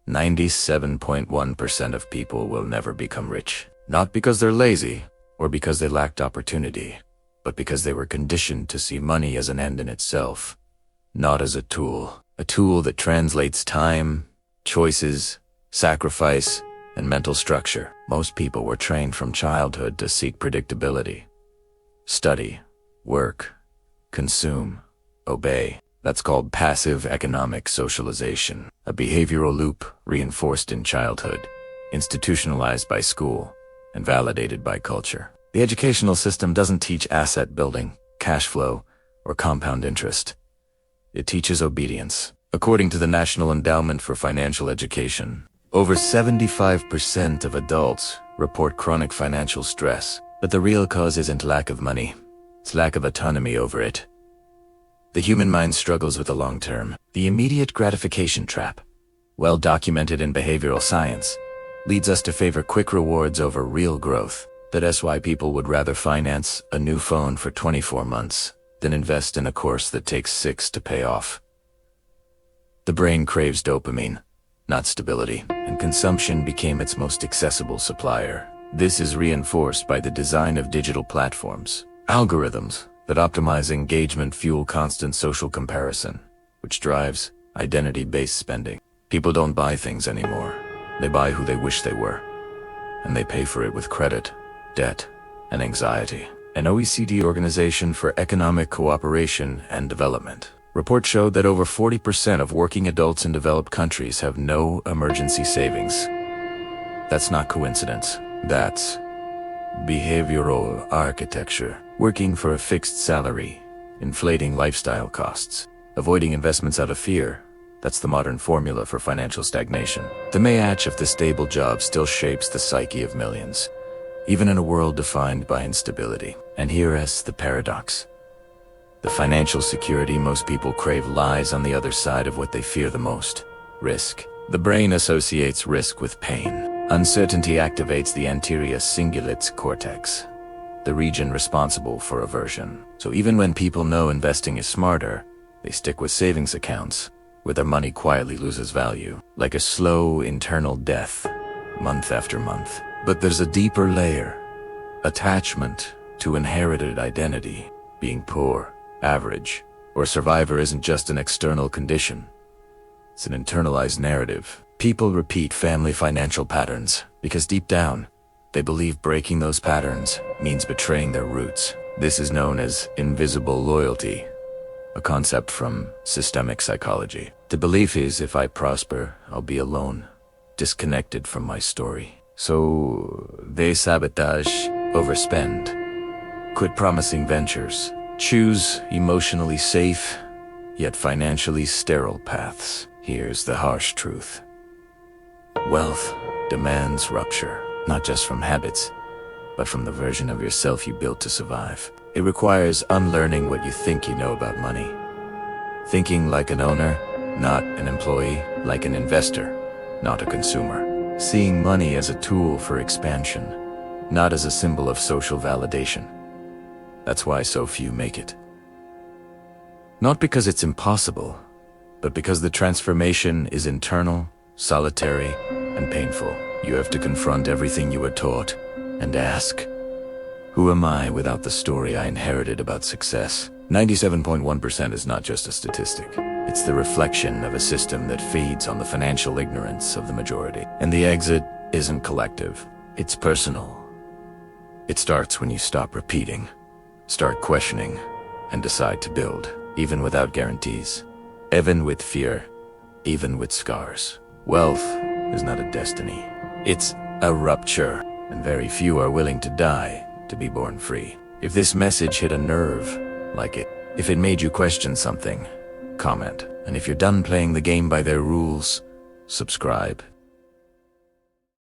97.1% of people will never become rich. Not because they're lazy or because they lacked opportunity, but because they were conditioned to see money as an end in itself, not as a tool that translates time, choices, sacrifice, and mental structure. Most people were trained from childhood to seek predictability. Study, work, consume, obey. That's called passive economic socialization, a behavioral loop reinforced in childhood, institutionalized by school, and validated by culture. The educational system doesn't teach asset building, cash flow, or compound interest. It teaches obedience. According to the National Endowment for Financial Education, over 75% of adults report chronic financial stress, but the real cause isn't lack of money, it's lack of autonomy over it. The human mind struggles with the long term. The immediate gratification trap, well documented in behavioral science, leads us to favor quick rewards over real growth. That's why people would rather finance a new phone for 24 months than invest in a course that takes 6 to pay off. The brain craves dopamine, not stability, and consumption became its most accessible supplier. This is reinforced by the design of digital platforms. Algorithms that optimize engagement fuel constant social comparison, which drives identity-based spending. People don't buy things anymore. They buy who they wish they were, and they pay for it with credit, debt, and anxiety. An OECD Organization for Economic Cooperation and Development report showed that over 40% of working adults in developed countries have no emergency savings. That's not coincidence. That's behavioral architecture. Working for a fixed salary, inflating lifestyle costs, avoiding investments out of fear. That's the modern formula for financial stagnation. The match of the stable job still shapes the psyche of millions, even in a world defined by instability. And here is the paradox. The financial security most people crave lies on the other side of what they fear the most: risk. The brain associates risk with pain. Uncertainty activates the anterior cingulate cortex, the region responsible for aversion. So even when people know investing is smarter, they stick with savings accounts, where their money quietly loses value, like a slow internal death, month after month. But there's a deeper layer: attachment to inherited identity. Being poor, average, or survivor isn't just an external condition. It's an internalized narrative. People repeat family financial patterns because deep down, they believe breaking those patterns means betraying their roots. This is known as invisible loyalty, a concept from systemic psychology. The belief is, if I prosper, I'll be alone, disconnected from my story. So they sabotage, overspend, quit promising ventures, choose emotionally safe, yet financially sterile paths. Here's the harsh truth. Wealth demands rupture, not just from habits, but from the version of yourself you built to survive. It requires unlearning what you think you know about money. Thinking like an owner, not an employee, like an investor, not a consumer. Seeing money as a tool for expansion, not as a symbol of social validation. That's why so few make it. Not because it's impossible, but because the transformation is internal, solitary, and painful. You have to confront everything you were taught and ask, who am I without the story I inherited about success? 97.1% is not just a statistic. It's the reflection of a system that feeds on the financial ignorance of the majority. And the exit isn't collective, it's personal. It starts when you stop repeating, start questioning, and decide to build, even without guarantees, even with fear, even with scars. Wealth is not a destiny. It's a rupture, and very few are willing to die to be born free. If this message hit a nerve, like it. If it made you question something, comment. And if you're done playing the game by their rules, subscribe.